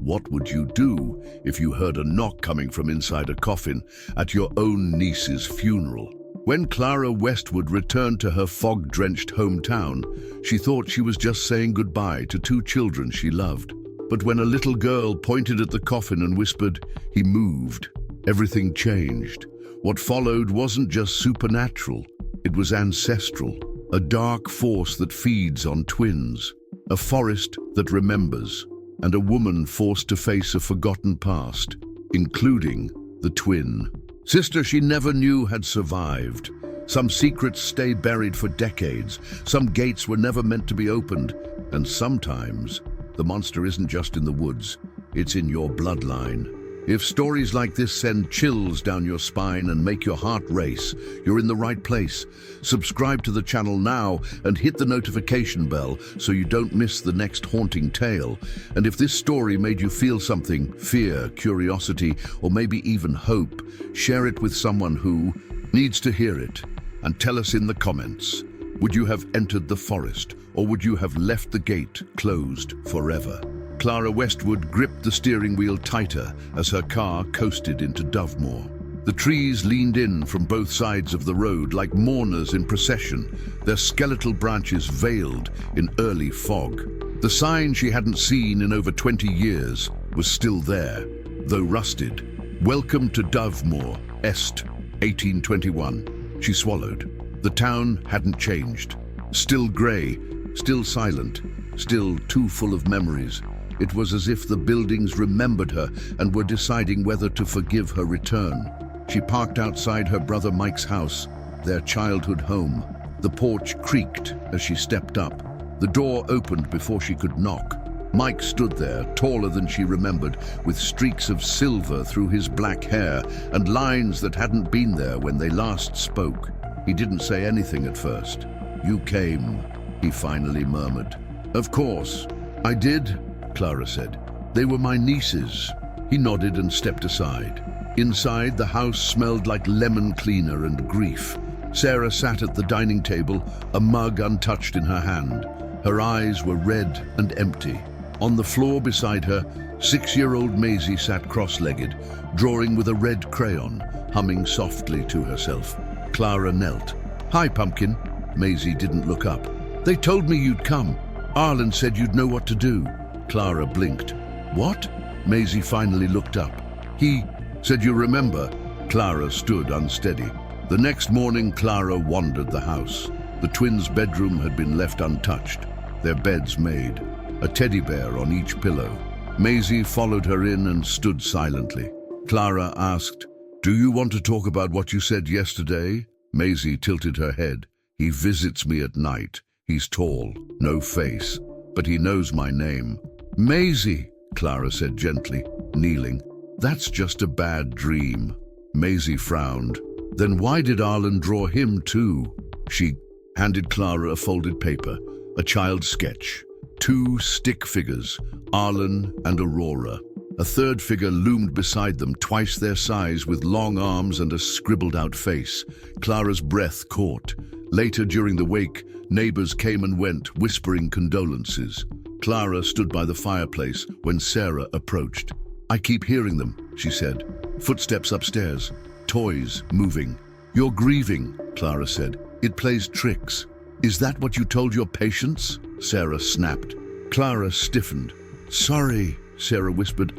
What would you do if you heard a knock coming from inside a coffin at your own niece's funeral? When Clara Westwood returned to her fog-drenched hometown, she thought she was just saying goodbye to two children she loved. But when a little girl pointed at the coffin and whispered, "He moved," everything changed. What followed wasn't just supernatural, it was ancestral, a dark force that feeds on twins, a forest that remembers, and a woman forced to face a forgotten past, including the twin sister she never knew had survived. Some secrets stay buried for decades, some gates were never meant to be opened, and sometimes the monster isn't just in the woods, it's in your bloodline. If stories like this send chills down your spine and make your heart race, you're in the right place. Subscribe to the channel now and hit the notification bell so you don't miss the next haunting tale. And if this story made you feel something, fear, curiosity, or maybe even hope, share it with someone who needs to hear it. And tell us in the comments, would you have entered the forest, or would you have left the gate closed forever? Clara Westwood gripped the steering wheel tighter as her car coasted into Dovemore. The trees leaned in from both sides of the road like mourners in procession, their skeletal branches veiled in early fog. The sign she hadn't seen in over 20 years was still there, though rusted. "Welcome to Dovemore, Est, 1821. She swallowed. The town hadn't changed. Still grey, still silent, still too full of memories. It was as if the buildings remembered her and were deciding whether to forgive her return. She parked outside her brother Mike's house, their childhood home. The porch creaked as she stepped up. The door opened before she could knock. Mike stood there, taller than she remembered, with streaks of silver through his black hair and lines that hadn't been there when they last spoke. He didn't say anything at first. "You came," he finally murmured. "Of course, I did," Clara said. "They were my nieces." He nodded and stepped aside. Inside, the house smelled like lemon cleaner and grief. Sarah sat at the dining table, a mug untouched in her hand. Her eyes were red and empty. On the floor beside her, 6-year-old Maisie sat cross-legged, drawing with a red crayon, humming softly to herself. Clara knelt. "Hi, Pumpkin." Maisie didn't look up. "They told me you'd come. Arlen said you'd know what to do." Clara blinked. "What?" Maisie finally looked up. "He said you remember." Clara stood unsteady. The next morning, Clara wandered the house. The twins' bedroom had been left untouched, their beds made, a teddy bear on each pillow. Maisie followed her in and stood silently. Clara asked, "Do you want to talk about what you said yesterday?" Maisie tilted her head. "He visits me at night. He's tall, no face, but he knows my name." "Maisie," Clara said gently, kneeling, "that's just a bad dream." Maisie frowned. "Then why did Arlen draw him too?" She handed Clara a folded paper, a child's sketch. 2 stick figures, Arlen and Aurora. A third figure loomed beside them, twice their size, with long arms and a scribbled-out face. Clara's breath caught. Later during the wake, neighbors came and went, whispering condolences. Clara stood by the fireplace when Sarah approached. "I keep hearing them," she said. "Footsteps upstairs, toys moving." "You're grieving," Clara said. "It plays tricks." "Is that what you told your patients?" Sarah snapped. Clara stiffened. "Sorry," Sarah whispered.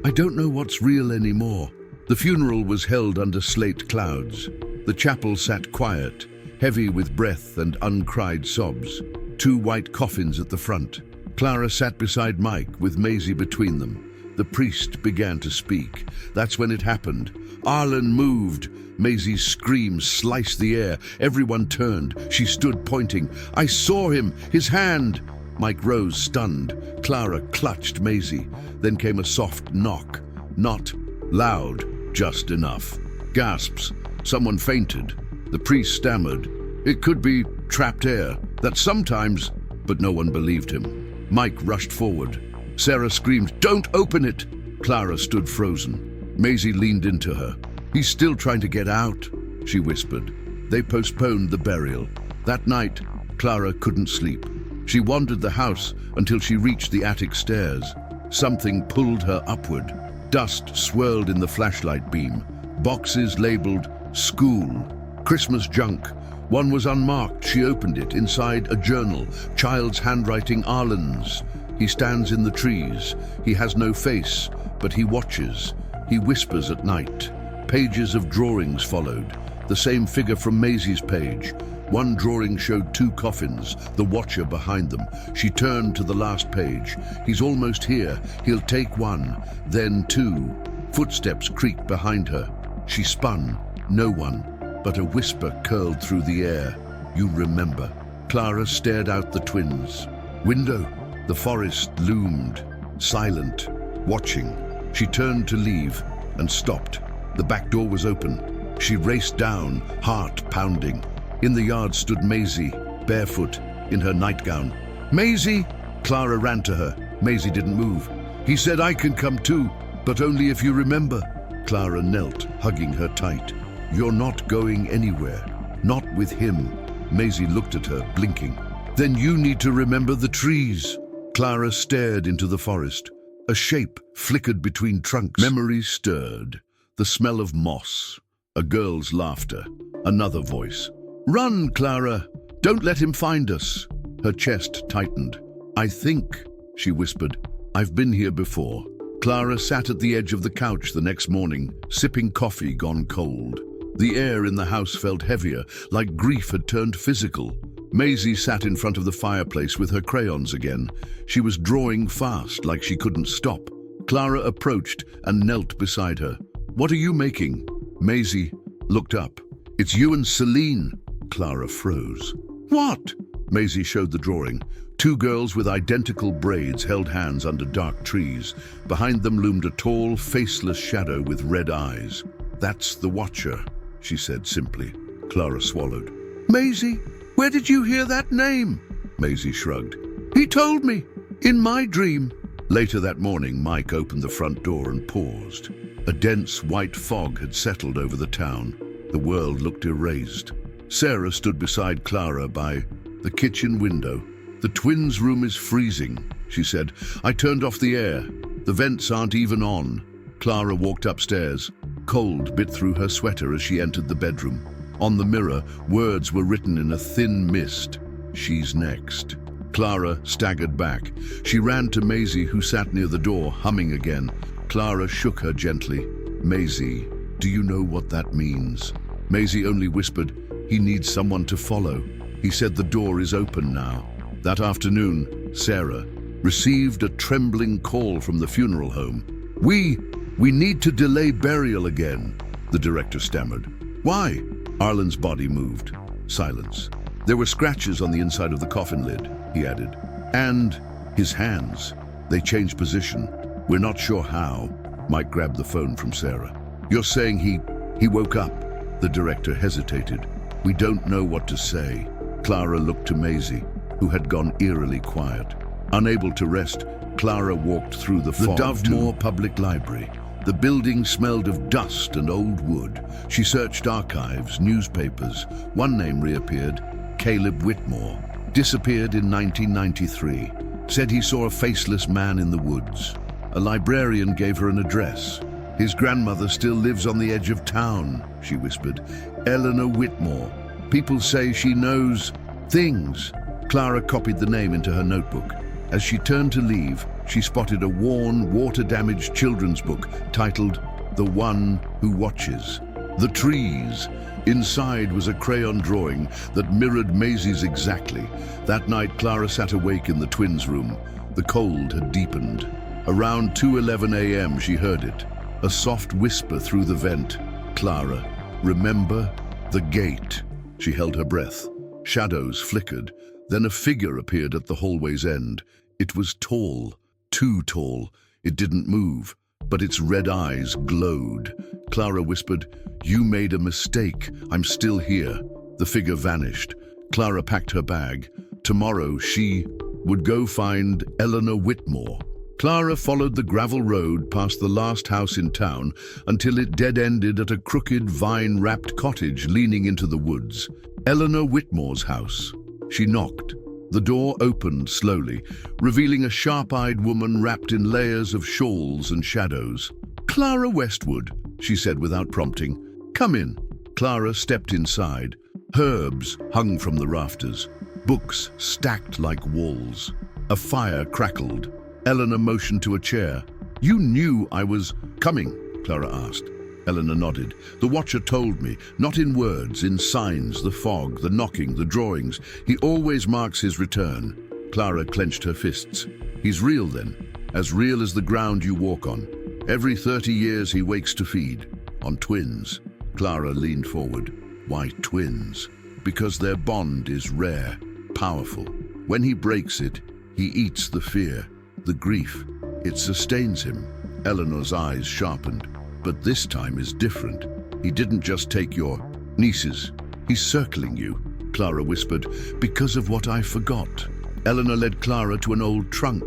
I don't know what's real anymore." The funeral was held under slate clouds. The chapel sat quiet, heavy with breath and uncried sobs. 2 white coffins at the front. Clara sat beside Mike, with Maisie between them. The priest began to speak. That's when it happened. Arlen moved. Maisie's screams sliced the air. Everyone turned. She stood pointing. "I saw him! His hand!" Mike rose, stunned. Clara clutched Maisie. Then came a soft knock. Not loud, just enough. Gasps. Someone fainted. The priest stammered. "It could be trapped air. That sometimes..." But no one believed him. Mike rushed forward. Sarah screamed, "Don't open it!" Clara stood frozen. Maisie leaned into her. "He's still trying to get out," she whispered. They postponed the burial. That night, Clara couldn't sleep. She wandered the house until she reached the attic stairs. Something pulled her upward. Dust swirled in the flashlight beam. Boxes labeled school, Christmas junk. One was unmarked. She opened it. Inside, a journal, child's handwriting, Arlen's. He stands in the trees. He has no face, but he watches. He whispers at night. Pages of drawings followed. The same figure from Maisie's page. One drawing showed 2 coffins, the watcher behind them. She turned to the last page. He's almost here. He'll take 1, then 2. Footsteps creaked behind her. She spun. No one, but a whisper curled through the air. You remember. Clara stared out the twins. Window. The forest loomed, silent, watching. She turned to leave and stopped. The back door was open. She raced down, heart pounding. In the yard stood Maisie, barefoot, in her nightgown. Maisie! Clara ran to her. Maisie didn't move. He said, I can come too, but only if you remember. Clara knelt, hugging her tight. You're not going anywhere. Not with him. Maisie looked at her, blinking. Then you need to remember the trees. Clara stared into the forest. A shape flickered between trunks. Memories stirred. The smell of moss. A girl's laughter. Another voice. Run, Clara! Don't let him find us. Her chest tightened. I think, she whispered, I've been here before. Clara sat at the edge of the couch the next morning, sipping coffee gone cold. The air in the house felt heavier, like grief had turned physical. Maisie sat in front of the fireplace with her crayons again. She was drawing fast, like she couldn't stop. Clara approached and knelt beside her. What are you making? Maisie looked up. It's you and Celine. Clara froze. What? Maisie showed the drawing. 2 girls with identical braids held hands under dark trees. Behind them loomed a tall, faceless shadow with red eyes. That's the Watcher, she said simply. Clara swallowed. Maisie? Where did you hear that name? Maisie shrugged. He told me, in my dream. Later that morning, Mike opened the front door and paused. A dense white fog had settled over the town. The world looked erased. Sarah stood beside Clara by the kitchen window. The twins' room is freezing, she said. I turned off the air. The vents aren't even on. Clara walked upstairs. Cold bit through her sweater as she entered the bedroom. On the mirror, words were written in a thin mist. She's next. Clara staggered back. She ran to Maisie, who sat near the door, humming again. Clara shook her gently. Maisie, do you know what that means? Maisie only whispered, he needs someone to follow. He said the door is open now. That afternoon, Sarah received a trembling call from the funeral home. We need to delay burial again, the director stammered. Why? Arlen's body moved. Silence. There were scratches on the inside of the coffin lid, he added. And his hands. They changed position. We're not sure how. Mike grabbed the phone from Sarah. You're saying he woke up? The director hesitated. We don't know what to say. Clara looked to Maisie, who had gone eerily quiet. Unable to rest, Clara walked through the fog. The Dovemore Public Library. The building smelled of dust and old wood. She searched archives, newspapers. One name reappeared, Caleb Whitmore. Disappeared in 1993. Said he saw a faceless man in the woods. A librarian gave her an address. His grandmother still lives on the edge of town, she whispered. Eleanor Whitmore. People say she knows things. Clara copied the name into her notebook. As she turned to leave, she spotted a worn, water-damaged children's book titled The One Who Watches. The Trees. Inside was a crayon drawing that mirrored Maisie's exactly. That night, Clara sat awake in the twins' room. The cold had deepened. Around 2:11 a.m., she heard it. A soft whisper through the vent. Clara, remember the gate. She held her breath. Shadows flickered. Then a figure appeared at the hallway's end. It was tall, too tall. It didn't move, but its red eyes glowed. Clara whispered, You made a mistake. I'm still here. The figure vanished. Clara packed her bag. Tomorrow she would go find Eleanor Whitmore. Clara followed the gravel road past the last house in town until it dead-ended at a crooked, vine-wrapped cottage leaning into the woods. Eleanor Whitmore's house. She knocked. The door opened slowly, revealing a sharp-eyed woman wrapped in layers of shawls and shadows. "Clara Westwood," she said without prompting. "Come in." Clara stepped inside. Herbs hung from the rafters, books stacked like walls. A fire crackled. Eleanor motioned to a chair. "You knew I was coming?" Clara asked. Eleanor nodded. "The Watcher told me, not in words, in signs, the fog, the knocking, the drawings. He always marks his return." Clara clenched her fists. "He's real then, as real as the ground you walk on. Every 30 years he wakes to feed, on twins." Clara leaned forward. "Why twins?" "Because their bond is rare, powerful. When he breaks it, he eats the fear, the grief. It sustains him." Eleanor's eyes sharpened. "But this time is different. He didn't just take your nieces. He's circling you," Clara whispered, "because of what I forgot." Eleanor led Clara to an old trunk.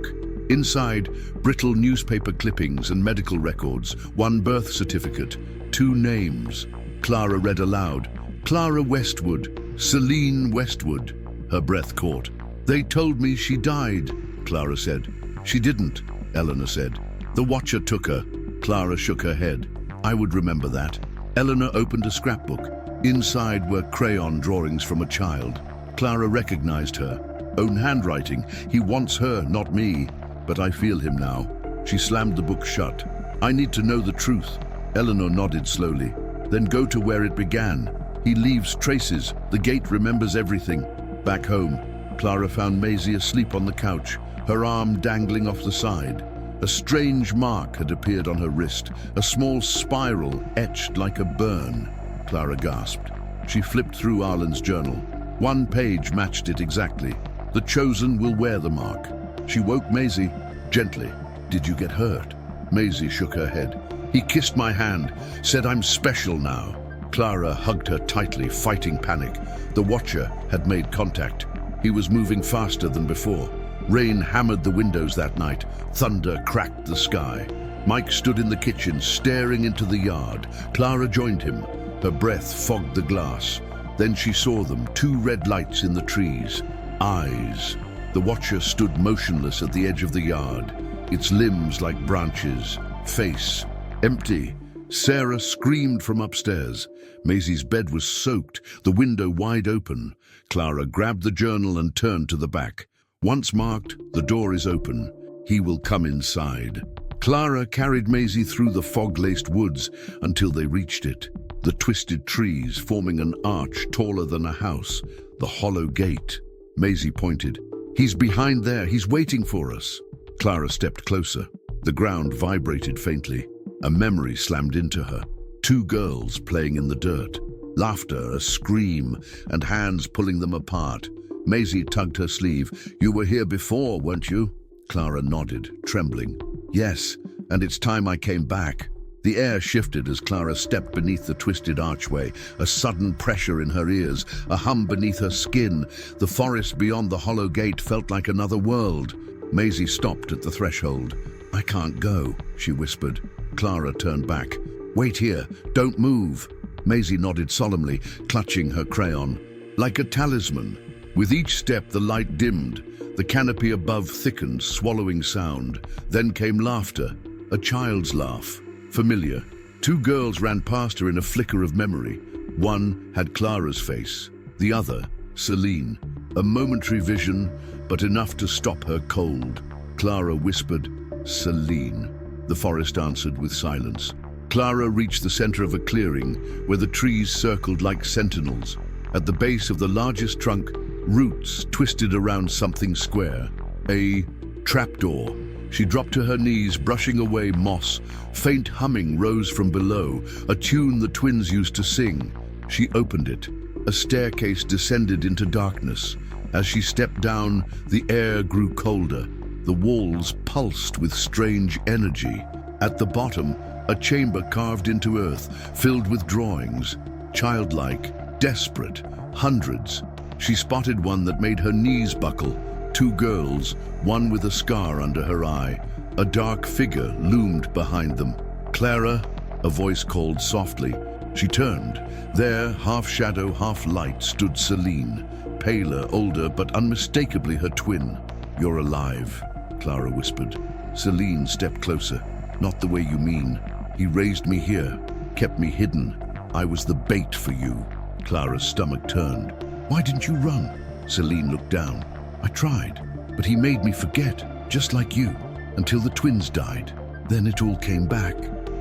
Inside, brittle newspaper clippings and medical records, one birth certificate, 2 names. Clara read aloud. "Clara Westwood, Celine Westwood." Her breath caught. "They told me she died," Clara said. "She didn't," Eleanor said. "The Watcher took her." Clara shook her head. "I would remember that." Eleanor opened a scrapbook. Inside were crayon drawings from a child. Clara recognized her own handwriting. "He wants her, not me. But I feel him now." She slammed the book shut. "I need to know the truth." Eleanor nodded slowly. "Then go to where it began. He leaves traces. The gate remembers everything." Back home, Clara found Maisie asleep on the couch, her arm dangling off the side. A strange mark had appeared on her wrist, a small spiral etched like a burn. Clara gasped. She flipped through Arlen's journal. One page matched it exactly. "The chosen will wear the mark." She woke Maisie gently. "Did you get hurt?" Maisie shook her head. "He kissed my hand, said I'm special now." Clara hugged her tightly, fighting panic. The Watcher had made contact. He was moving faster than before. Rain hammered the windows that night. Thunder cracked the sky. Mike stood in the kitchen, staring into the yard. Clara joined him. Her breath fogged the glass. Then she saw them, 2 red lights in the trees. Eyes. The Watcher stood motionless at the edge of the yard, its limbs like branches. Face empty. Sarah screamed from upstairs. Maisie's bed was soaked, the window wide open. Clara grabbed the journal and turned to the back. Once marked, the door is open. He will come inside. Clara carried Maisie through the fog-laced woods until they reached it. The twisted trees forming an arch taller than a house. The hollow gate. Maisie pointed. "He's behind there. He's waiting for us." Clara stepped closer. The ground vibrated faintly. A memory slammed into her. 2 girls playing in the dirt. Laughter, a scream, and hands pulling them apart. Maisie tugged her sleeve. "You were here before, weren't you?" Clara nodded, trembling. "Yes, and it's time I came back." The air shifted as Clara stepped beneath the twisted archway, a sudden pressure in her ears, a hum beneath her skin. The forest beyond the hollow gate felt like another world. Maisie stopped at the threshold. "I can't go," she whispered. Clara turned back. "Wait here, don't move." Maisie nodded solemnly, clutching her crayon. Like a talisman. With each step the light dimmed. The canopy above thickened, swallowing sound. Then came laughter, a child's laugh. Familiar. 2 girls ran past her in a flicker of memory. One had Clara's face, the other, Celine. A momentary vision, but enough to stop her cold. Clara whispered, "Celine." The forest answered with silence. Clara reached the center of a clearing, where the trees circled like sentinels. At the base of the largest trunk, roots twisted around something square. A trapdoor. She dropped to her knees, brushing away moss. Faint humming rose from below, a tune the twins used to sing. She opened it. A staircase descended into darkness. As she stepped down, the air grew colder. The walls pulsed with strange energy. At the bottom, a chamber carved into earth, filled with drawings. Childlike, desperate, hundreds. She spotted one that made her knees buckle. 2 girls, one with a scar under her eye. A dark figure loomed behind them. "Clara," a voice called softly. She turned. There, half shadow, half light, stood Celine. paler, older, but unmistakably her twin. "You're alive," Clara whispered. Celine stepped closer. "Not the way you mean. He raised me here, kept me hidden. I was the bait for you." Clara's stomach turned. "Why didn't you run?" Celine looked down. "I tried, but he made me forget, just like you, until the twins died. Then it all came back."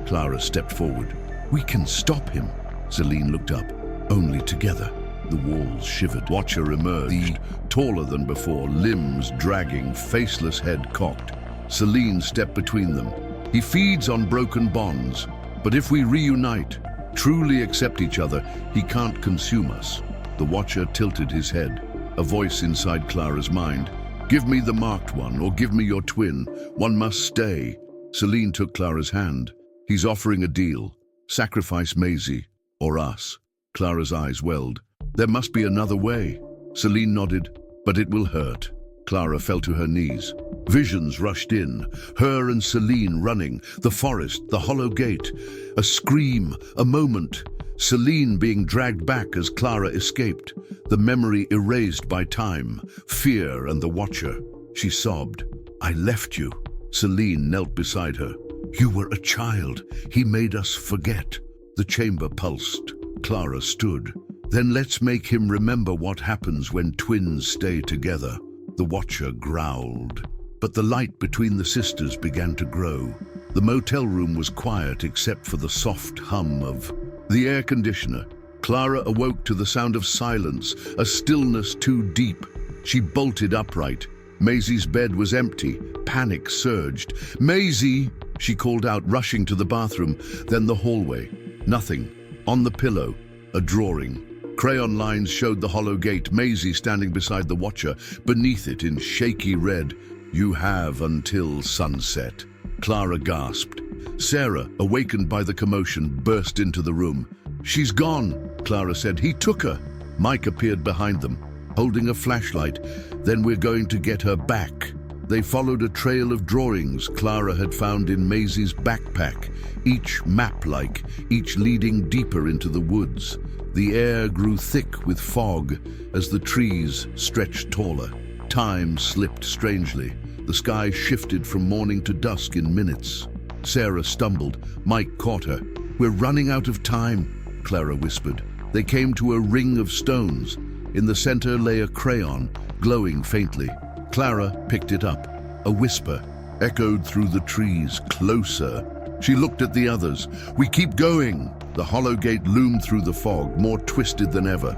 Clara stepped forward. "We can stop him." Celine looked up. "Only together." The walls shivered. Watcher emerged, taller than before, limbs dragging, faceless head cocked. Celine stepped between them. "He feeds on broken bonds, but if we reunite, truly accept each other, he can't consume us." The Watcher tilted his head. A voice inside Clara's mind. "Give me the marked one, or give me your twin. One must stay." Celine took Clara's hand. "He's offering a deal. Sacrifice Maisie, or us." Clara's eyes welled. "There must be another way." Celine nodded. "But it will hurt." Clara fell to her knees. Visions rushed in, her and Celine running, the forest, the hollow gate. A scream, a moment. Celine being dragged back as Clara escaped, the memory erased by time, fear and the Watcher. She sobbed. "I left you." Celine knelt beside her. "You were a child. He made us forget." The chamber pulsed. Clara stood. "Then let's make him remember what happens when twins stay together." The Watcher growled. But the light between the sisters began to grow. The motel room was quiet except for the soft hum of the air conditioner. Clara awoke to the sound of silence, a stillness too deep. She bolted upright. Maisie's bed was empty. Panic surged. "Maisie!" she called out, rushing to the bathroom, then the hallway. Nothing. On the pillow, a drawing. Crayon lines showed the hollow gate, Maisie standing beside the Watcher, beneath it in shaky red. "You have until sunset." Clara gasped. Sarah, awakened by the commotion, burst into the room. "She's gone," Clara said. "He took her." Mike appeared behind them, holding a flashlight. "Then we're going to get her back." They followed a trail of drawings Clara had found in Maisie's backpack, each map-like, each leading deeper into the woods. The air grew thick with fog as the trees stretched taller. Time slipped strangely. The sky shifted from morning to dusk in minutes. Sarah stumbled. Mike caught her. "We're running out of time," Clara whispered. They came to a ring of stones. In the center lay a crayon, glowing faintly. Clara picked it up. A whisper echoed through the trees, closer. She looked at the others. "We keep going." The hollow gate loomed through the fog, more twisted than ever.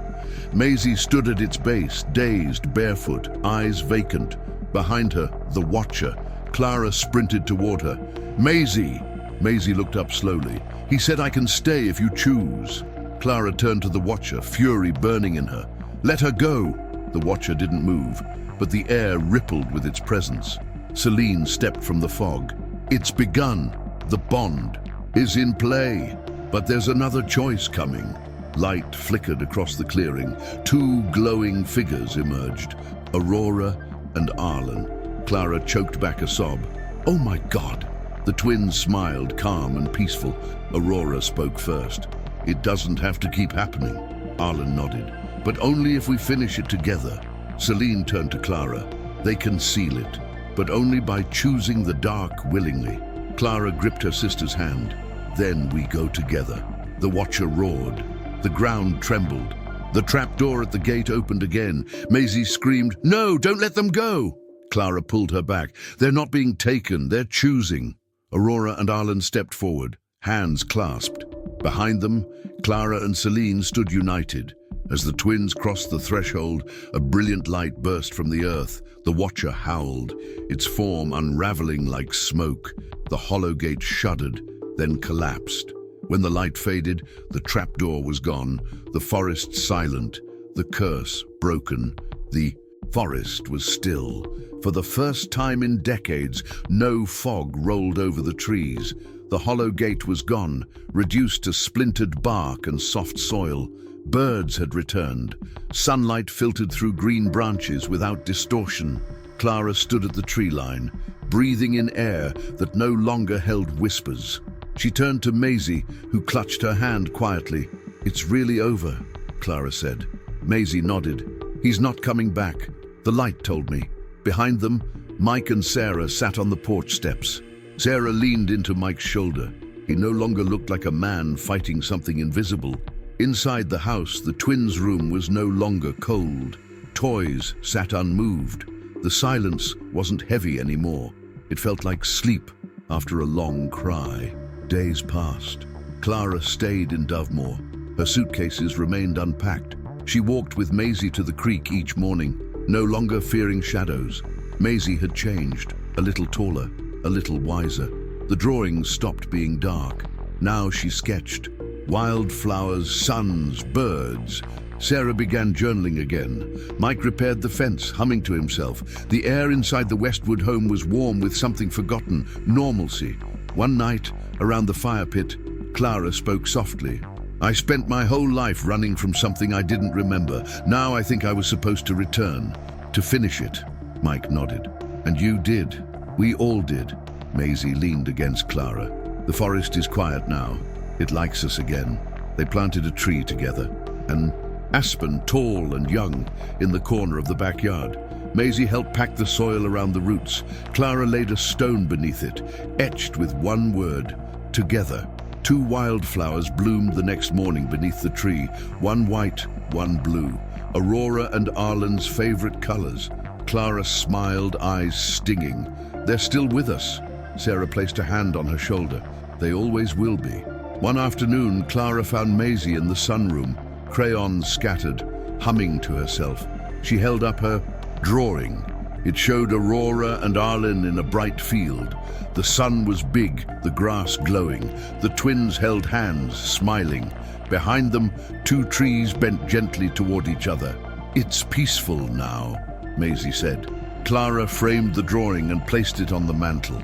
Maisie stood at its base, dazed, barefoot, eyes vacant. Behind her, the Watcher. Clara sprinted toward her. "Maisie!" Maisie looked up slowly. "He said I can stay if you choose." Clara turned to the Watcher, fury burning in her. "Let her go!" The Watcher didn't move, but the air rippled with its presence. Celine stepped from the fog. "It's begun. The bond is in play. But there's another choice coming." Light flickered across the clearing. Two glowing figures emerged, Aurora and Arlen. Clara choked back a sob. "Oh my God!" The twins smiled, calm and peaceful. Aurora spoke first. "It doesn't have to keep happening." Arlen nodded. "But only if we finish it together." Celine turned to Clara. "They can seal it, but only by choosing the dark willingly." Clara gripped her sister's hand. "Then we go together." The Watcher roared. The ground trembled. The trapdoor at the gate opened again. Maisie screamed, "No, don't let them go!" Clara pulled her back. "They're not being taken, they're choosing." Aurora and Arlen stepped forward, hands clasped. Behind them, Clara and Celine stood united. As the twins crossed the threshold, a brilliant light burst from the earth. The Watcher howled, its form unraveling like smoke. The hollow gate shuddered, then collapsed. When the light faded, the trapdoor was gone, the forest silent, the curse broken. The forest was still. For the first time in decades, no fog rolled over the trees. The hollow gate was gone, reduced to splintered bark and soft soil. Birds had returned. Sunlight filtered through green branches without distortion. Clara stood at the tree line, breathing in air that no longer held whispers. She turned to Maisie, who clutched her hand quietly. "It's really over," Clara said. Maisie nodded. He's not coming back. The light told me. Behind them, Mike and Sarah sat on the porch steps. Sarah leaned into Mike's shoulder. He no longer looked like a man fighting something invisible. Inside the house, the twins' room was no longer cold. Toys sat unmoved. The silence wasn't heavy anymore. It felt like sleep after a long cry. Days passed. Clara stayed in Dovemore. Her suitcases remained unpacked. She walked with Maisie to the creek each morning, no longer fearing shadows. Maisie had changed, a little taller, a little wiser. The drawings stopped being dark. Now she sketched. Wildflowers, suns, birds. Sarah began journaling again. Mike repaired the fence, humming to himself. The air inside the Westwood home was warm with something forgotten, normalcy. One night, around the fire pit, Clara spoke softly. I spent my whole life running from something I didn't remember. Now I think I was supposed to return. To finish it. Mike nodded. And you did. We all did. Maisie leaned against Clara. The forest is quiet now. It likes us again. They planted a tree together. An aspen, tall and young, in the corner of the backyard. Maisie helped pack the soil around the roots. Clara laid a stone beneath it, etched with one word, together. 2 wildflowers bloomed the next morning beneath the tree, one white, one blue. Aurora and Arlen's favorite colors. Clara smiled, eyes stinging. They're still with us. Sarah placed a hand on her shoulder. They always will be. One afternoon, Clara found Maisie in the sunroom, crayons scattered, humming to herself. She held up her drawing. It showed Aurora and Arlen in a bright field. The sun was big, the grass glowing. The twins held hands, smiling. Behind them, 2 trees bent gently toward each other. It's peaceful now, Maisie said. Clara framed the drawing and placed it on the mantel.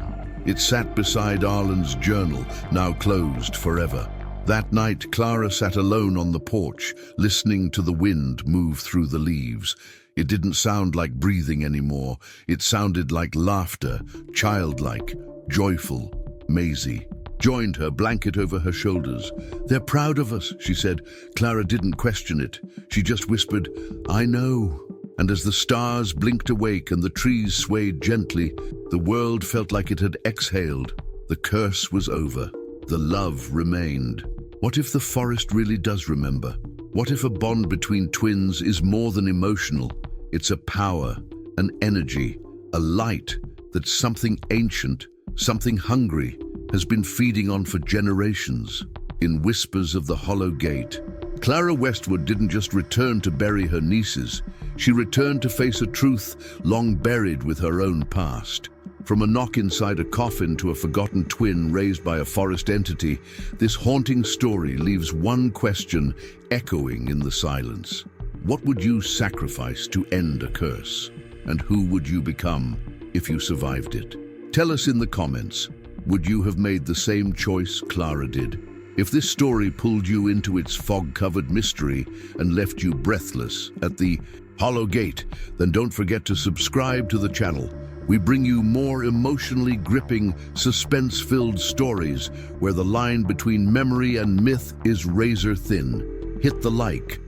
It sat beside Arlen's journal, now closed forever. That night, Clara sat alone on the porch, listening to the wind move through the leaves. It didn't sound like breathing anymore. It sounded like laughter, childlike, joyful. Maisie joined her, blanket over her shoulders. They're proud of us, she said. Clara didn't question it. She just whispered, I know. And as the stars blinked awake and the trees swayed gently, the world felt like it had exhaled. The curse was over. The love remained. What if the forest really does remember? What if a bond between twins is more than emotional? It's a power, an energy, a light that something ancient, something hungry, has been feeding on for generations. In whispers of the hollow gate, Clara Westwood didn't just return to bury her nieces. She returned to face a truth long buried with her own past. From a knock inside a coffin to a forgotten twin raised by a forest entity, this haunting story leaves one question echoing in the silence. What would you sacrifice to end a curse? And who would you become if you survived it? Tell us in the comments, would you have made the same choice Clara did? If this story pulled you into its fog-covered mystery and left you breathless at the hollow gate, then don't forget to subscribe to the channel. We bring you more emotionally gripping, suspense-filled stories where the line between memory and myth is razor thin. Hit the like,